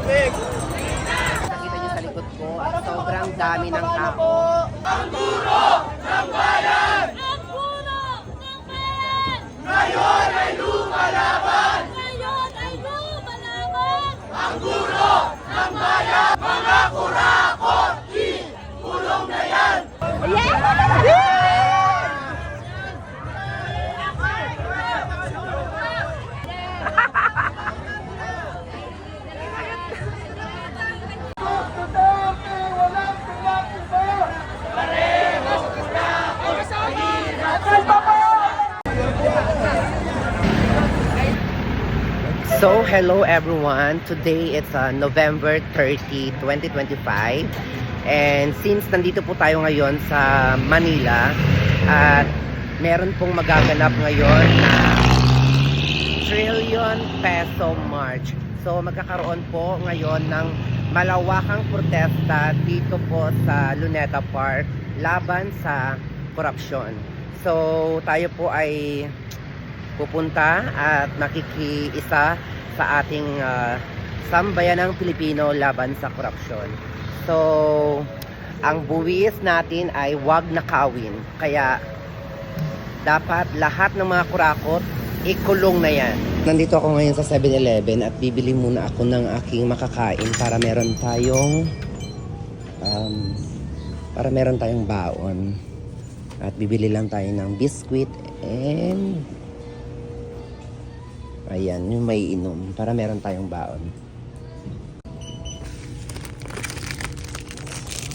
Nakita niyo sa likod ko, sobrang dami ng tao. Ang guro ng bayan! Ang puno ng bayan! Ngayon ay lumalaban! Ngayon ay lumalaban! Ang guro ng bayan! Mga kurakot! Kulong na yan! So, hello everyone. Today it's November 30, 2025. And since nandito po tayo ngayon sa Manila at meron pong magaganap ngayon na Trillion Peso March. So, magkakaroon po ngayon ng malawakang protesta dito po sa Luneta Park laban sa korupsyon. So, tayo po ay pupunta at makikiisa sa ating sambayanang Pilipino laban sa korupsyon. So, ang buwis natin ay wag nakawin. Kaya, dapat lahat ng mga kurakot, ikulong na yan. Nandito ako ngayon sa 7-Eleven at bibili muna ako ng aking makakain para meron tayong baon. At bibili lang tayo ng biscuit and ayan, yung may inom para meron tayong baon.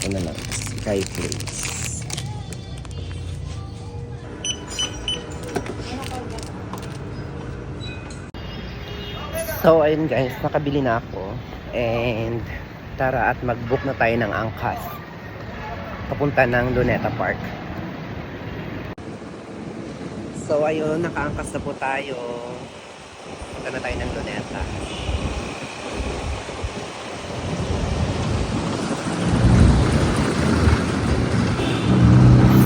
Ano lang, Sky Place. So, ayun guys, nakabili na ako. And tara at mag-book na tayo ng angkas papunta ng Luneta Park. So, ayun, nakaangkas na po tayo. Punta na tayo ng Luneta.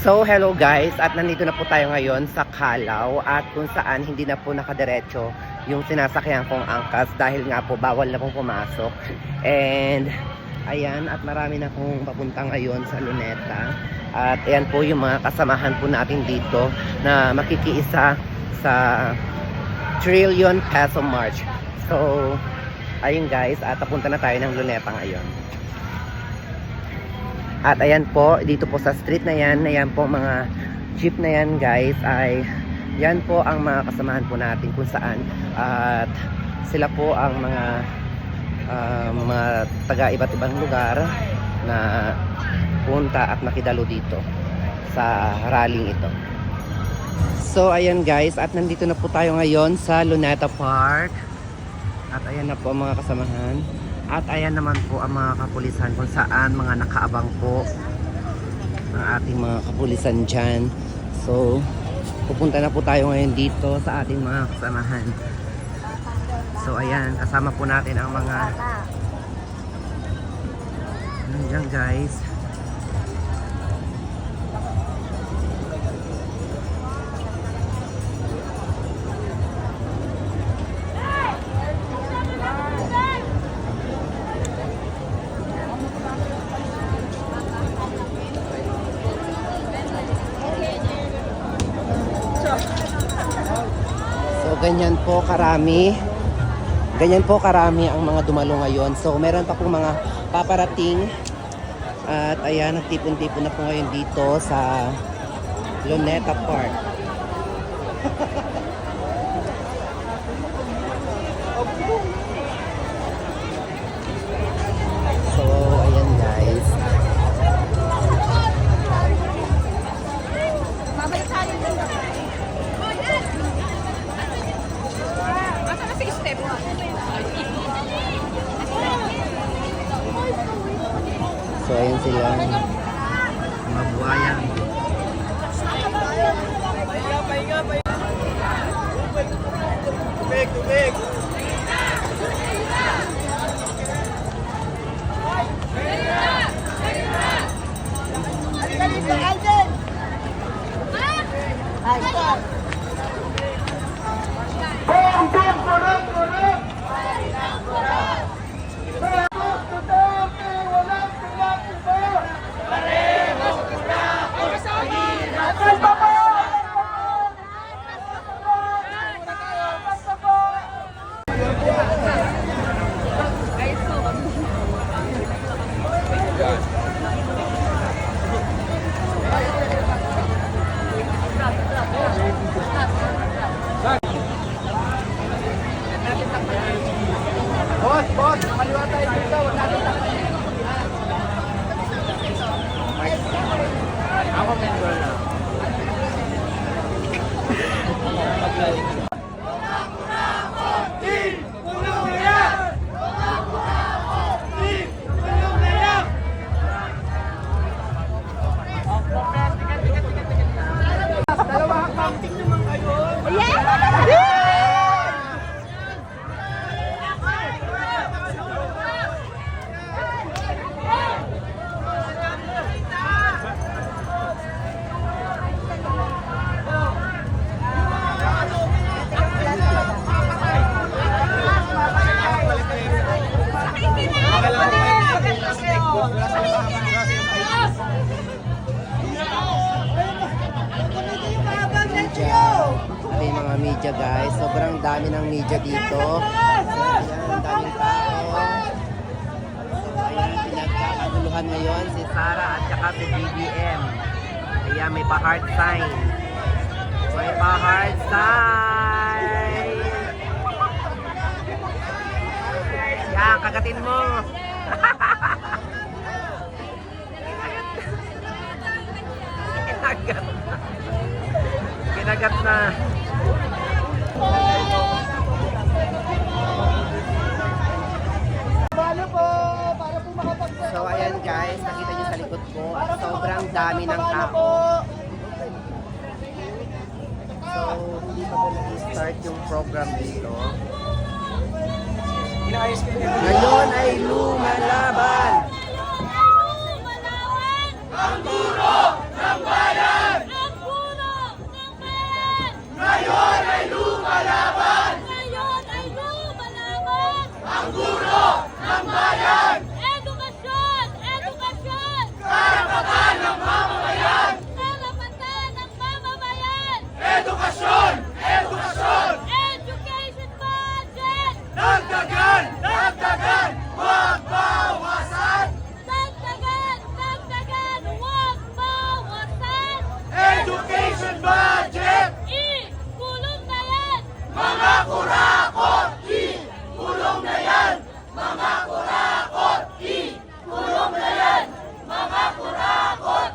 So, hello guys. At nandito na po tayo ngayon sa Calao. At kung saan hindi na po nakadiretso yung sinasakyan kong angkas. Dahil nga po, bawal na pong pumasok. And, ayan. At marami na pong papunta ngayon sa Luneta. At ayan po yung mga kasamahan po natin dito na makikiisa sa Trillion Peso March. So, ayun guys, at papunta na tayo ng Luneta ngayon. At ayan po, dito po sa street na yan po mga jeep na yan guys, ay yan po ang mga kasamahan po natin kung saan. At sila po ang mga taga iba't ibang lugar na punta at makidalo dito sa rallying ito. So ayan guys, at nandito na po tayo ngayon sa Luneta Park. At ayan na po ang mga kasamahan. At ayan naman po ang mga kapulisan kung saan mga nakaabang po ang ating mga kapulisan dyan. So pupunta na po tayo ngayon dito sa ating mga kasamahan. So ayan, kasama po natin ang mga nandiyan guys. Ganyan po karami ang mga dumalo ngayon. So meron pa pong mga paparating. At ayan, nagtipon-tipon na po ngayon dito sa Luneta Park. So ayan guys. So ayun sila, mga buhayan. Tubig! Bong, bong, kurang! Boss, maliwa tayo dito. Wala na. Ako member na. Ito yung mga media guys. Sobrang dami ng media dito. Ayan, ang daming tao. So ayan, pinagkakaguluhan ngayon si Sarah at saka si BBM. Ayan, may pa-heart sign. May pa-heart sign. Yan, kagatin mo. Kinagat na. Kinagat na. So ayan guys, nakita nyo sa likod ko, sobrang dami ng tao. So hindi pa po nag-start yung program dito. Ngayon ay lumalaban Ang dulo ng bayan! Ang puno ng bayan! Ngayon ay lumalaban! Ngayon ay lumalaban! Ang dulo ng bayan! Edukasyon! Edukasyon! Karapatan ng mamamayan! Karapatan ng mamamayan! Edukasyon! Edukasyon! Education budget! Dagdagan! Dagdagan! Huwag bawasan! Dagdagan! Dagdagan! Huwag bawasan! Education budget! Ikulong na yan! Mga kurakot! Kulong na yan! Mga kurakot! Kulong na yan! Mga kurakot!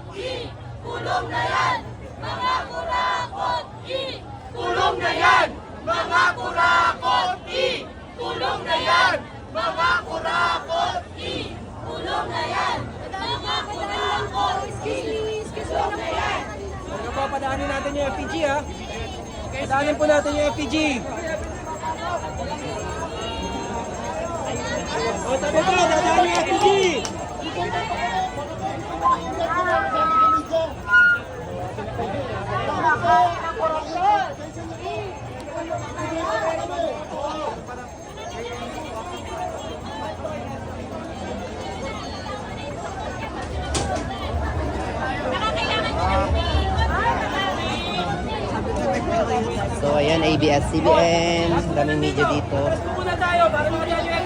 Kulong na yan! Mga kurakot! Kulong na yan! Mga kurakot! Kulong na yan! Mga kurakot! Kulong na yan! Mga kurakot! Kulong na yan! Ano po, padaanin natin yung FPG ha. Padaanin po natin yung FPG. O tabi po, dadaan yung FPG. So ayan, ABS-CBN, daming media dito. Muna tayo para makita yung